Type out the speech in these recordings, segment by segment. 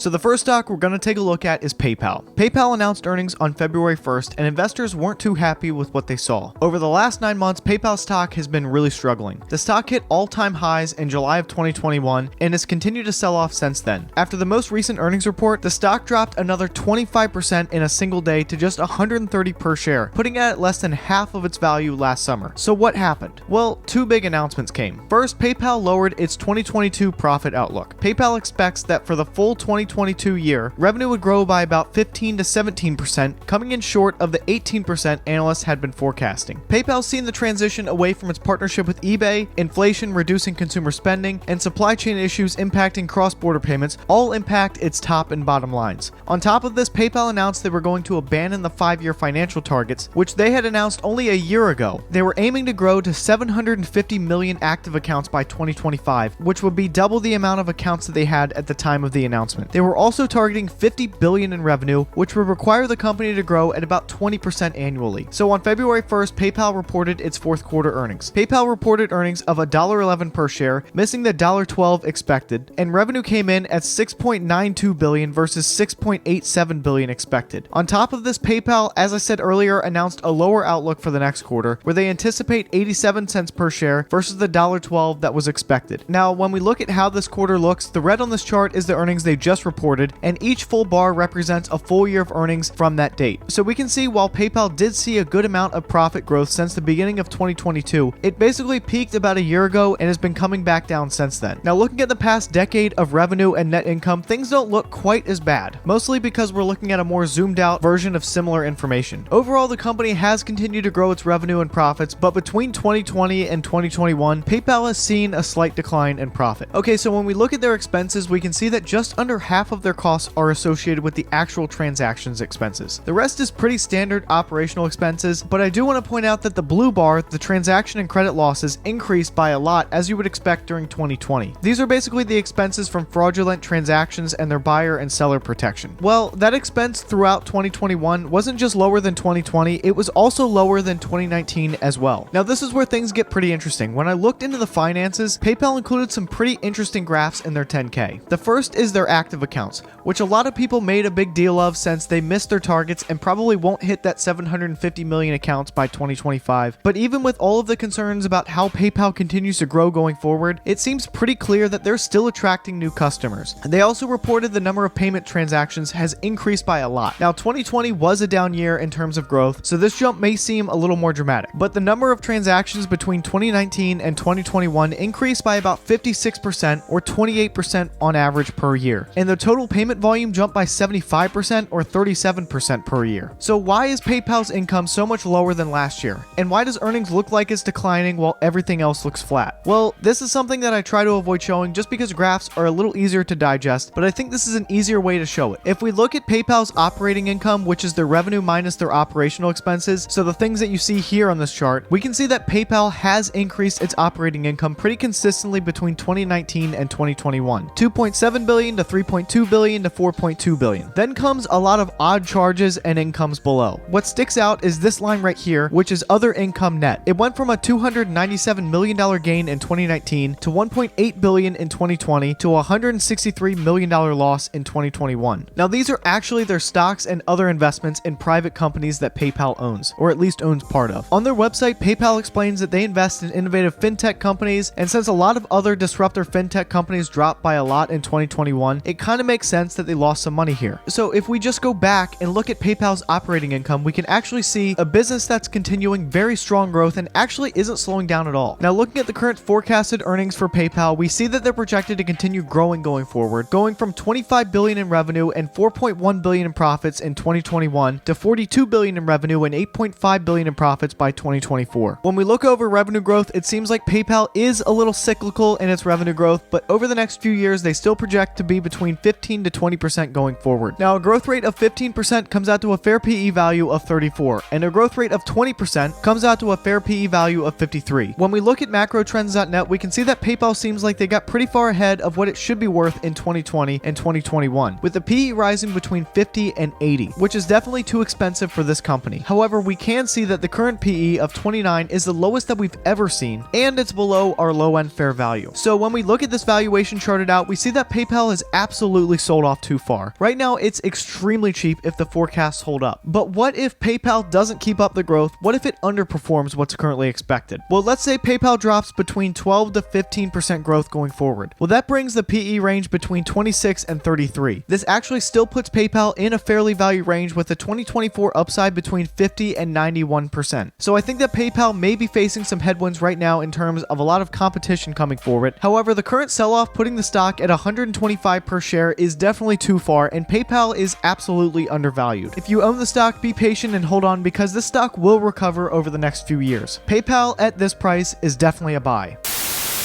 So the first stock we're going to take a look at is PayPal. PayPal announced earnings on February 1st, and investors weren't too happy with what they saw. Over the last 9 months, PayPal stock has been really struggling. The stock hit all-time highs in July of 2021 and has continued to sell off since then. After the most recent earnings report, the stock dropped another 25% in a single day to just $130 per share, putting it at less than half of its value last summer. So what happened? Well, two big announcements came. First, PayPal lowered its 2022 profit outlook. PayPal expects that for the full 2022 year, revenue would grow by about 15 to 17%, coming in short of the 18% analysts had been forecasting. PayPal's seen the transition away from its partnership with eBay, inflation reducing consumer spending, and supply chain issues impacting cross-border payments all impact its top and bottom lines. On top of this, PayPal announced they were going to abandon the 5-year financial targets, which they had announced only a year ago. They were aiming to grow to 750 million active accounts by 2025, which would be double the amount of accounts that they had at the time of the announcement. They were also targeting $50 billion in revenue, which would require the company to grow at about 20% annually. So on February 1st, PayPal reported its fourth quarter earnings. PayPal reported earnings of $1.11 per share, missing the $1.12 expected, and revenue came in at $6.92 billion versus $6.87 billion expected. On top of this, PayPal, as I said earlier, announced a lower outlook for the next quarter, where they anticipate 87 cents per share versus the $1.12 that was expected. Now, when we look at how this quarter looks, the red on this chart is the earnings they just reported, and each full bar represents a full year of earnings from that date. So we can see while PayPal did see a good amount of profit growth since the beginning of 2022, it basically peaked about a year ago and has been coming back down since then. Now, looking at the past decade of revenue and net income, things don't look quite as bad, mostly because we're looking at a more zoomed out version of similar information. Overall, the company has continued to grow its revenue and profits, but between 2020 and 2021, PayPal has seen a slight decline in profit. Okay, so when we look at their expenses, we can see that just under half of their costs are associated with the actual transactions expenses. The rest is pretty standard operational expenses, but I do want to point out that the blue bar, the transaction and credit losses, increased by a lot as you would expect during 2020. These are basically the expenses from fraudulent transactions and their buyer and seller protection. Well, that expense throughout 2021 wasn't just lower than 2020, it was also lower than 2019 as well. Now, this is where things get pretty interesting. When I looked into the finances, PayPal included some pretty interesting graphs in their 10K. The first is their active accounts, which a lot of people made a big deal of since they missed their targets and probably won't hit that 750 million accounts by 2025. But even with all of the concerns about how PayPal continues to grow going forward, it seems pretty clear that they're still attracting new customers. They also reported the number of payment transactions has increased by a lot. Now, 2020 was a down year in terms of growth, so this jump may seem a little more dramatic, but the number of transactions between 2019 and 2021 increased by about 56% or 28% on average per year, and the total payment volume jumped by 75% or 37% per year. So why is PayPal's income so much lower than last year? And why does earnings look like it's declining while everything else looks flat? Well, this is something that I try to avoid showing just because graphs are a little easier to digest, but I think this is an easier way to show it. If we look at PayPal's operating income, which is their revenue minus their operational expenses, so the things that you see here on this chart, we can see that PayPal has increased its operating income pretty consistently between 2019 and 2021. 2.7 billion to 3.2 billion to 4.2 billion. Then comes a lot of odd charges and incomes below. What sticks out is this line right here, which is other income net. It went from a $297 million gain in 2019 to 1.8 billion in 2020 to a $163 million loss in 2021. Now, these are actually their stocks and other investments in private companies that PayPal owns, or at least owns part of. On their website, PayPal explains that they invest in innovative fintech companies, and since a lot of other disruptor fintech companies dropped by a lot in 2021, it kind of makes sense that they lost some money here. So if we just go back and look at PayPal's operating income, we can actually see a business that's continuing very strong growth and actually isn't slowing down at all. Now, looking at the current forecasted earnings for PayPal, we see that they're projected to continue growing going forward, going from 25 billion in revenue and 4.1 billion in profits in 2021 to 42 billion in revenue and 8.5 billion in profits by 2024. When we look over revenue growth, it seems like PayPal is a little cyclical in its revenue growth, but over the next few years, they still project to be between 15 to 20% going forward. Now, a growth rate of 15% comes out to a fair PE value of 34, and a growth rate of 20% comes out to a fair PE value of 53. When we look at macrotrends.net, we can see that PayPal seems like they got pretty far ahead of what it should be worth in 2020 and 2021, with the PE rising between 50 and 80, which is definitely too expensive for this company. However, we can see that the current PE of 29 is the lowest that we've ever seen, and it's below our low-end fair value. So when we look at this valuation charted out, we see that PayPal is absolutely absolutely sold off too far. Right now, it's extremely cheap if the forecasts hold up. But what if PayPal doesn't keep up the growth? What if it underperforms what's currently expected? Well, let's say PayPal drops between 12 to 15% growth going forward. Well, that brings the PE range between 26 and 33. This actually still puts PayPal in a fairly value range with a 2024 upside between 50 and 91%. So I think that PayPal may be facing some headwinds right now in terms of a lot of competition coming forward. However, the current sell-off putting the stock at 125 per share is definitely too far, and PayPal is absolutely undervalued. If you own the stock, be patient and hold on because this stock will recover over the next few years. PayPal at this price is definitely a buy.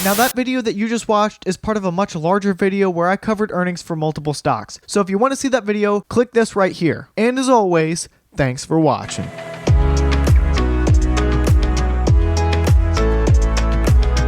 Now that video that you just watched is part of a much larger video where I covered earnings for multiple stocks. So if you want to see that video, click this right here. And as always, thanks for watching.